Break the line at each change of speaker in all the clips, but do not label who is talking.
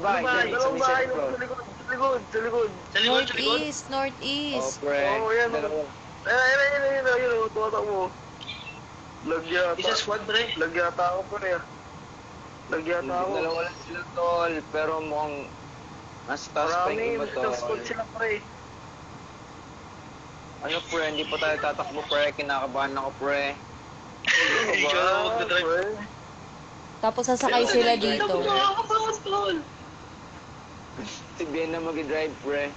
bahay?
Dalawang bahay sa likod. Sa likod.
Northeast,
Oh,
northeast.
pre.
Oo, yan.
Dalawa.
Ayun, tumatak mo. Lagyata.
Isa squad, pre.
Lagyata ako, pre. Lagyata ako.
Dalawa lang sila, tol. Pero mukhang nasa taas pa yung iba, tol.
Squad sila, pre.
Ano, pre? Hindi pa tayo tatakbo, pre. Kinakabahan ako, pre.
Ikaw na magdadrive.
Tapos sasakay sila dito.
Nakakabangas, tol.
Si Ben na mag-drive, pre.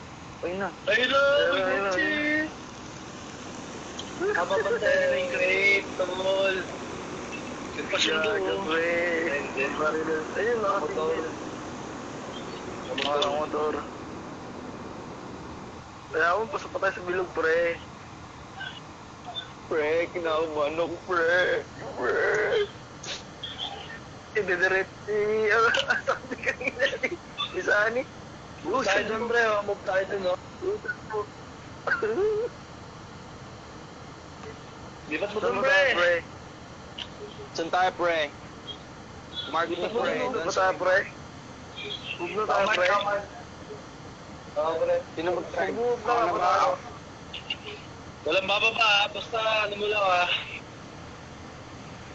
Uy na.
Ayun na, magdadrive. Kapapantay na yung crate, tol. Nagpasundo.
pre. Ayun, nakatingin. Ang motor. Kaya ako, pasok pa tayo sa bilog, pre.
Pre, kinakabahan ako, pre. Pre.
Idediret sabi kanina isa ni
Move tayo dun, pre. Move tayo dun, no? Lipat mo dun, pre.
Saan tayo, pre? Mark na, pre.
Huwag na tayo, pre. Huwag na tayo, pre.
Oo, pre.
Sino mag-drive?
Huwag na
Ako na ba?
tayo.
Walang bababa, basta ano mo lang, ah.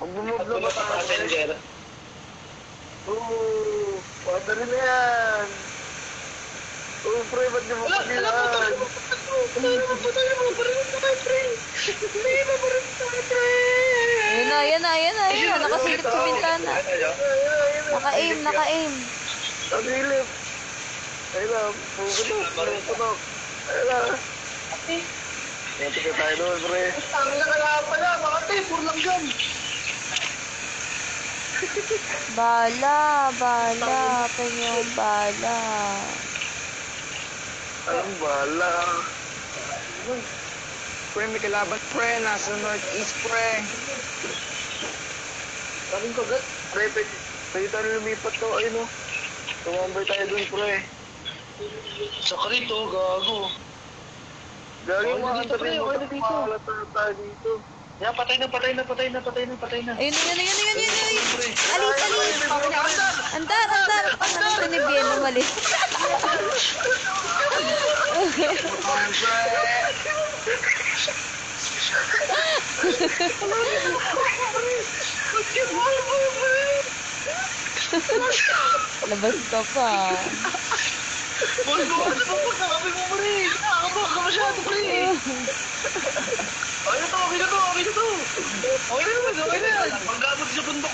Huwag bumove
At
na
mo
ba
sa
tayo, pre?
passenger.
Oo, wala rin na yan. Oo, pre, ba't niyo mapagilan?
Ayan na. Nakasilip sa bintana. Naka-aim.
Ang hilip. Ayun lang, pupunok. Ayun lang. Nanti ka tayo doon, pre.
Ang nakalaban pala, mga tepur lang dyan.
Bala. Penyong bala.
Ang bala.
Pre, may kalaban, pre. Nasa northeast, pre.
Kaming kagat.
Pre, pwede tayo lumipat to. Ayun, no. Tumambay tayo doon, pre.
Sa karito, gago.
Gagi
Okay
mo,
na dito, pre. Okay na dito.
Malata tayo dito.
Yan, patay na.
Ayun. Alis. Andar. Ano ito ni Bien? Umalis. Labas ka pa.
Boy, ano ba pagkakabi mo, pre? Nakakabaka ka masyado, pre. Okay na to. Okay na yan. Panggamot sa bundok.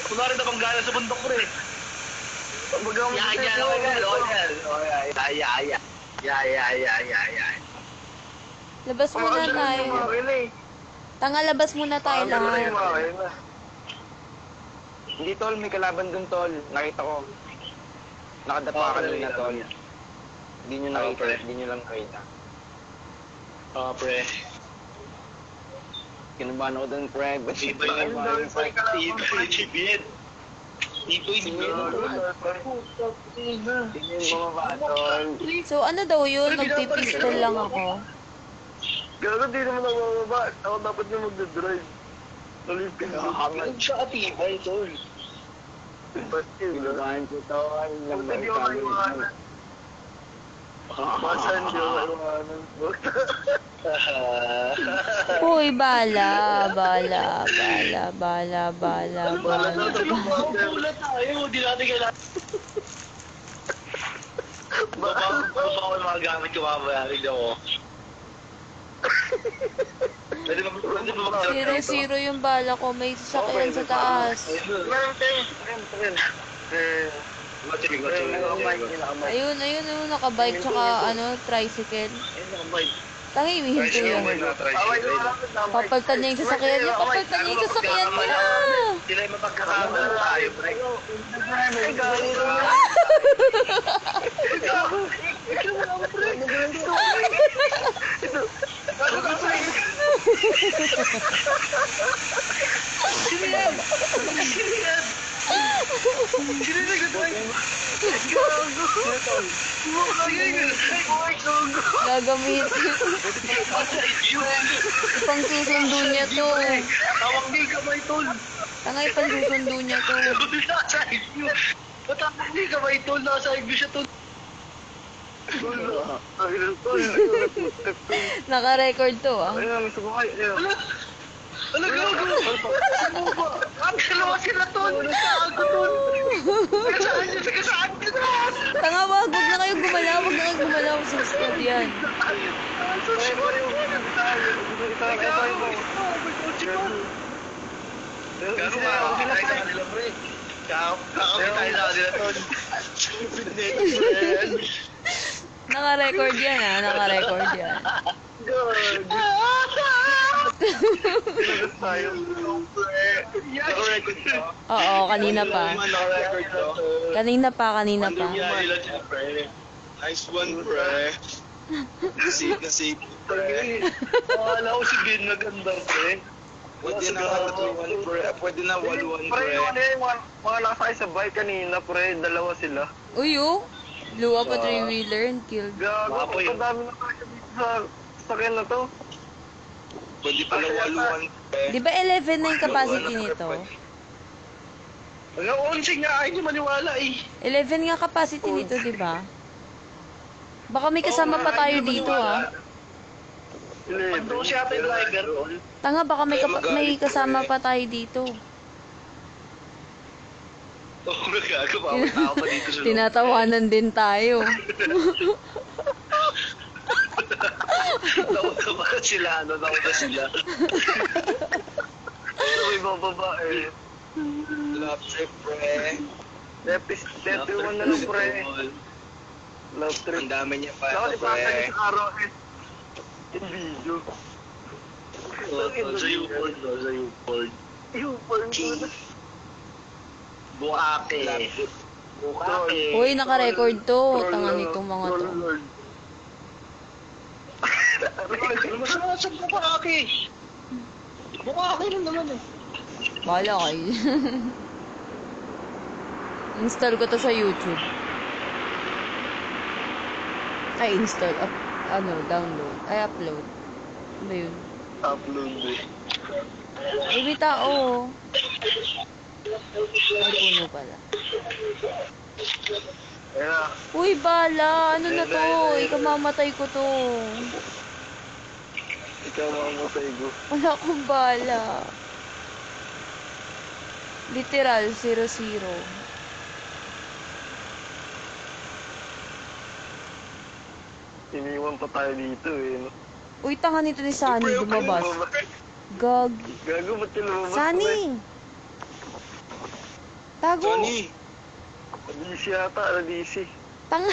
Kunwari na panggala sa bundok, pre.
Pagbagang
Labas muna tayo. Tanga, labas muna tayo lahat.
Hindi, tol. May kalaban dun, tol. Nakita ko. Nakadapa kanina, tol. Hindi nyo nakita. Hindi nyo lang nakita.
Oo, pre.
Kinabahan ako dun, pre. Ba't
Iba yung Bien.
Tingin bumaba, tol.
So ano daw yun? Nagpipistol lang ako.
Gago, di naman ako mababa. Ako dapat yung magdadrive. Tuloy ka.
Ganun siya katibay, tol.
Bastil, ha?
Kinabahan ko, tol.
Hindi ako naiwanan. Masan di ako naiwanan.
Uy, bala.
Wala tayo. Hindi natin kailangan. Baka mga gamit ko mabayarin ako. Pwede ba mag-drive?
0-0 yung bala ko. May sasakyan sa taas. Ayun. Nakabike tsaka tricycle. Tangi, hinto yun. Papalitan niya yung sasakyan niya.
Sila yung mapagkakabala tayo, pre.
Gagamit. Ipang susundo niya to.
Tawag din kamay, tol.
Tangay, ipang susundo niya to.
Ba't ako Hindi ka ba ito? Nasa iglo siya to.
Naka-record to, ah.
Ayun, may sumakay. Ayun.
Ano gago? Ano ba? Ang dalawa sila to. Nagkago to. Saan ka na?
Tanga, wag na kayo gumalaw. Wag na kayo gumalaw sa squad yan.
Gago ka. Kakakay sa kanila, pre. Kakakay tayo sa kanila to.
Naka-record yan, ah. Naka-record yan. Oo, kanina pa. Kanina pa.
Nice one, pre. Nasave. Wala ko si Ben maganda, pre.
Pwede na 1-1, pre. Pwede na 1-1,
Pre,
pre.
yung ano yung mga nakasakay sa bike kanina, pre. Dalawa sila.
Uy, oh. Blew up a three-wheeler and killed.
Gago,
Mapoy.
ang dami na tayo dito sa sakyan na to.
Pwede pala 1-1, pre.
Di ba 11 na yung capacity nito?
Hanggang 11 nga, ay di maniwala eh.
11 nga capacity nito, di ba? Baka may kasama pa tayo dito, ah.
Pando siya ata yung driver.
Tanga, baka may kasama pa tayo dito.
Oo, nagago. Bawal tao pa dito sa loob.
Tinatawanan din tayo.
Nauna sila, nauna sila.
Pero may bababa eh.
Love trip, pre.
31 na lang, pre. Love trip.
Ang dami niya pa,
Dapat
pre.
ipakita sa araw eh. Yung video.
Sa U-Board, no? Sa U-Board.
Yung parang
Bukake. Bukake.
Uy, naka-record to. Tanga nitong mga to.
Masama sa Bukake. Bukake lang naman eh.
Bahala kayo. Install ko to sa YouTube. Ay, install. Download. Ay, upload. Ano ba yun?
upload eh.
Ay, may tao. Ay, puno pala.
Ayan.
Uy, bala. Ano na to? Ikamamatay ko to.
Ikaw mamatay ko.
Wala akong bala. Literal, 0-0.
Iniwan pa tayo dito eh. No?
Uy, tanga nito ni Sunny, lumabas. Gag.
Gago, ba't yung lumabas?
Sunny! Tago!
Tony!
DC yata, DC.
Tanga.